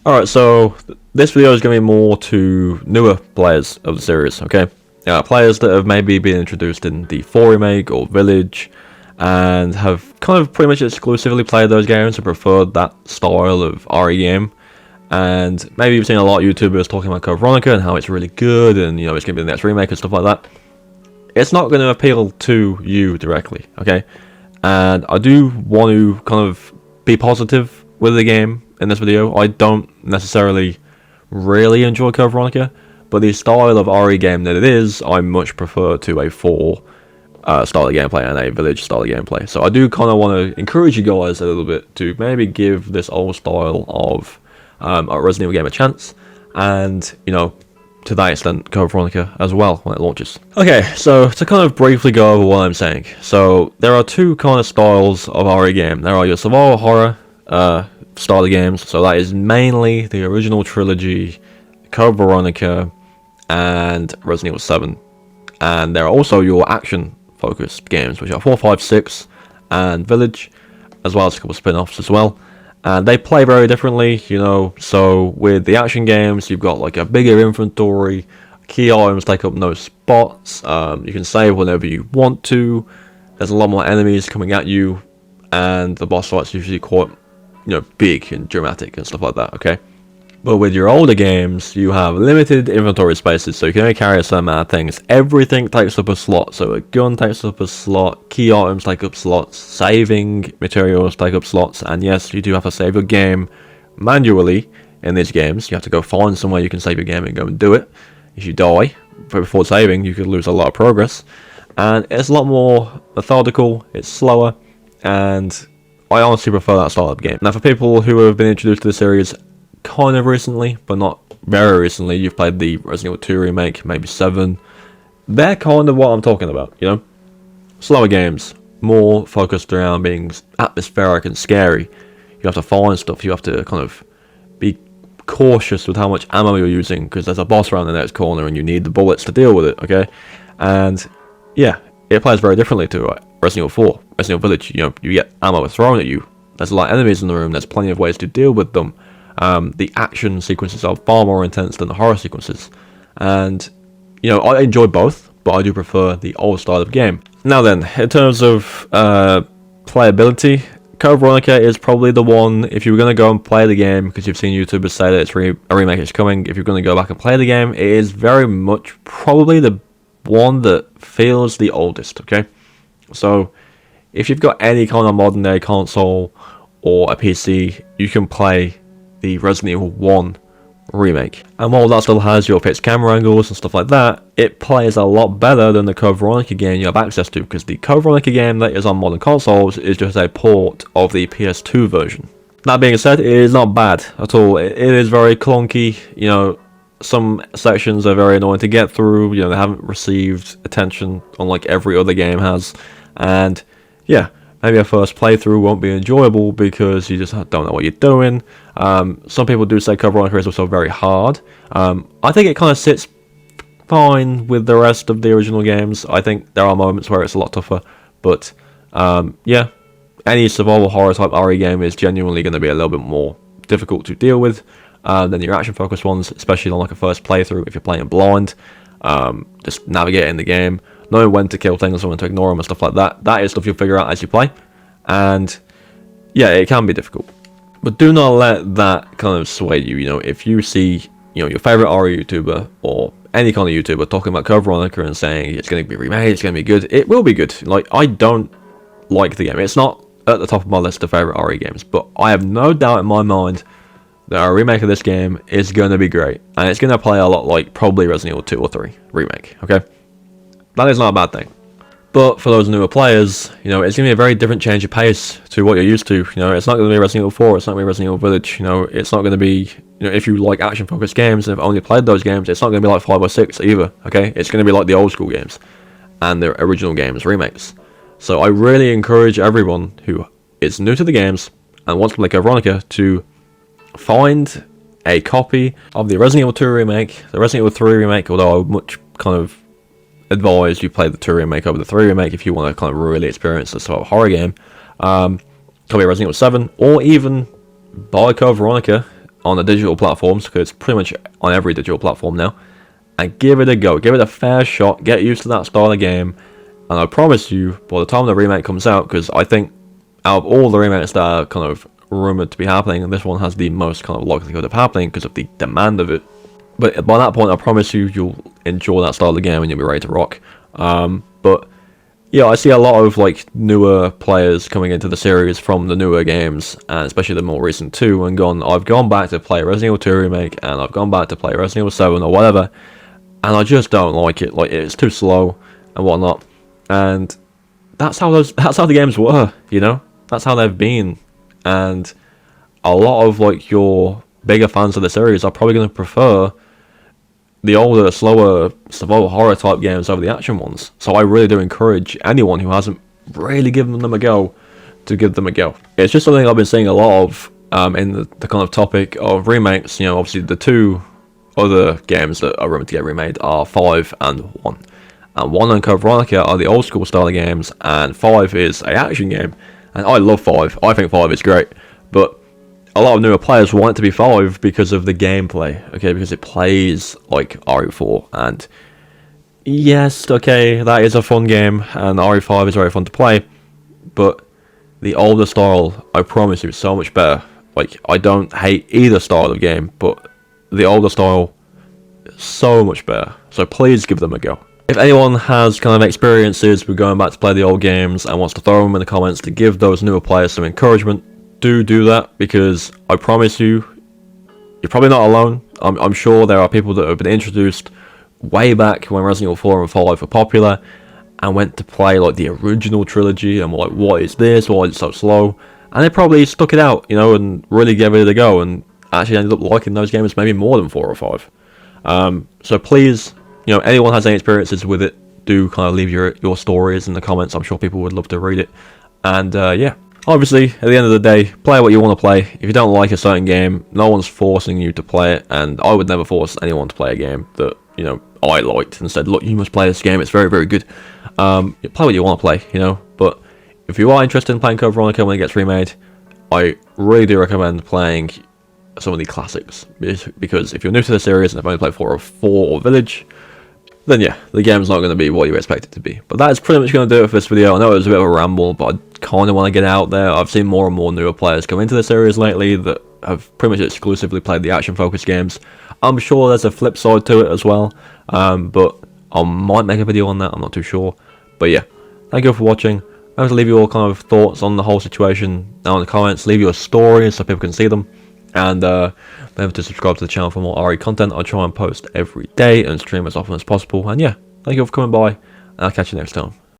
Alright, so this video is going to be more to newer players of the series, okay? Players that have maybe been introduced in the 4 remake or Village and have kind of pretty much exclusively played those games and preferred that style of RE game. And maybe you've seen a lot of YouTubers talking about Code Veronica and how it's really good and, you know, it's going to be the next remake and stuff like that. It's not going to appeal to you directly, okay? And I do want to kind of be positive with the game in this video. I don't necessarily really enjoy Code Veronica, but the style of RE game that it is, I much prefer to a 4 style of gameplay and a Village style of gameplay. So I do kind of want to encourage you guys a little bit to maybe give this old style of a Resident Evil game a chance, and, you know, to that extent, Code Veronica as well when it launches. Okay, so to kind of briefly go over what I'm saying. So there are two kind of styles of RE game. There are your survival horror style of games, so that is mainly the original trilogy, Code Veronica, and Resident Evil 7. And there are also your action-focused games, which are 4, 5, 6, and Village, as well as a couple of spin-offs as well. And they play very differently, you know. So with the action games, you've got like a bigger inventory, key items take up no spots, you can save whenever you want to, there's a lot more enemies coming at you, and the boss fights usually quite, you know, big and dramatic and stuff like that, okay? But with your older games, you have limited inventory spaces, so you can only carry a certain amount of things. Everything takes up a slot, so a gun takes up a slot, key items take up slots, saving materials take up slots, and yes, you do have to save your game manually in these games. You have to go find somewhere you can save your game and go and do it. If you die before saving, you could lose a lot of progress. And it's a lot more methodical, it's slower, and I honestly prefer that style of game. Now for people who have been introduced to the series kind of recently, but not very recently, you've played the Resident Evil 2 remake, maybe 7, they're kind of what I'm talking about, you know? Slower games, more focused around being atmospheric and scary. You have to find stuff, you have to kind of be cautious with how much ammo you're using, because there's a boss around the next corner and you need the bullets to deal with it, okay? And yeah, it plays very differently to Resident Evil 4, Resident Evil Village. You know, you get ammo thrown at you, there's a lot of enemies in the room, there's plenty of ways to deal with them. The action sequences are far more intense than the horror sequences, and, you know, I enjoy both, but I do prefer the old style of game. Now then, in terms of playability, Code Veronica is probably the one, if you were going to go and play the game, because you've seen YouTubers say that it's a remake is coming, if you're going to go back and play the game, it is very much probably the one that feels the oldest, okay? So, if you've got any kind of modern day console or a PC, you can play the Resident Evil 1 remake. And while that still has your fixed camera angles and stuff like that, it plays a lot better than the Code Veronica game you have access to, because the Code Veronica game that is on modern consoles is just a port of the PS2 version. That being said, it is not bad at all. It is very clunky, you know, some sections are very annoying to get through, you know, they haven't received attention unlike every other game has, and yeah, maybe a first playthrough won't be enjoyable because you just don't know what you're doing. Some people do say Code Veronica is also very hard. I think it kind of sits fine with the rest of the original games. I think there are moments where it's a lot tougher, but yeah, any survival horror type RE game is genuinely going to be a little bit more difficult to deal with than your action focused ones, especially on like a first playthrough if you're playing blind. Just navigating the game, knowing when to kill things and when to ignore them and stuff like that. That is stuff you'll figure out as you play. And yeah, it can be difficult. But do not let that kind of sway you. You know, if you see, you know, your favorite RE YouTuber or any kind of YouTuber talking about Code Veronica and saying it's going to be remade, it's going to be good, it will be good. Like, I don't like the game. It's not at the top of my list of favorite RE games, but I have no doubt in my mind that a remake of this game is going to be great. And it's going to play a lot like probably Resident Evil 2 or 3 remake, okay? That is not a bad thing. But for those newer players, you know, it's going to be a very different change of pace to what you're used to. You know, it's not going to be Resident Evil 4, it's not going to be Resident Evil Village, you know, it's not going to be, you know, if you like action-focused games and have only played those games, it's not going to be like 5 or 6 either, okay? It's going to be like the old school games and the original games remakes. So I really encourage everyone who is new to the games and wants to play Code Veronica to find a copy of the Resident Evil 2 remake, the Resident Evil 3 remake, although I would much kind of advise you play the 2 remake over the 3 remake if you want to kind of really experience this sort of horror game. Copy of Resident Evil 7, or even buy Code Veronica on the digital platforms, because it's pretty much on every digital platform now, and give it a go. Give it a fair shot. Get used to that style of game, and I promise you, by the time the remake comes out, because I think out of all the remakes that are kind of rumored to be happening, this one has the most kind of likelihood of happening because of the demand of it. But by that point, I promise you, you'll enjoy that style of the game and you'll be ready to rock. But yeah, I see a lot of like newer players coming into the series from the newer games, and especially the more recent two, and I've gone back to play Resident Evil 2 Remake, and I've gone back to play Resident Evil 7 or whatever, and I just don't like it. Like, it's too slow and whatnot. And that's how the games were, you know? That's how they've been. And a lot of like your bigger fans of the series are probably going to prefer the older, slower, survival horror type games over the action ones. So I really do encourage anyone who hasn't really given them a go to give them a go. It's just something I've been seeing a lot of in the kind of topic of remakes. You know, obviously the two other games that are rumored to get remade are 5 and 1. And 1 and Code Veronica are the old school style of games, and 5 is an action game. And I love 5. I think 5 is great. But a lot of newer players want it to be 5 because of the gameplay, okay, because it plays like RE4, and yes, okay, that is a fun game, and RE5 is very fun to play, but the older style, I promise you, is so much better. Like, I don't hate either style of game, but the older style is so much better, so please give them a go. If anyone has kind of experiences with going back to play the old games and wants to throw them in the comments to give those newer players some encouragement, do that, because I promise you, you're probably not alone. I'm sure there are people that have been introduced way back when Resident Evil 4 and 5 were popular and went to play like the original trilogy and were like, what is this, why is it so slow? And they probably stuck it out, you know, and really gave it a go and actually ended up liking those games maybe more than 4 or 5. So please, you know, anyone has any experiences with it, do kind of leave your stories in the comments. I'm sure people would love to read it. And yeah, obviously, at the end of the day, play what you want to play. If you don't like a certain game, no one's forcing you to play it, and I would never force anyone to play a game that, you know, I liked and said, look, you must play this game, it's very, very good. Play what you want to play, you know, but if you are interested in playing Code Veronica when it gets remade, I really do recommend playing some of the classics, because if you're new to the series and have only played 4 or Village, then yeah, the game's not going to be what you expect it to be. But that is pretty much going to do it for this video. I know it was a bit of a ramble, but I kind of want to get out there. I've seen more and more newer players come into the series lately that have pretty much exclusively played the action-focused games. I'm sure there's a flip side to it as well, but I might make a video on that, I'm not too sure. But yeah, thank you all for watching. I'm going to leave you all kind of thoughts on the whole situation down in the comments. Leave your stories so people can see them. And remember to subscribe to the channel for more RE content. I try and post every day and stream as often as possible. And yeah, thank you all for coming by, and I'll catch you next time.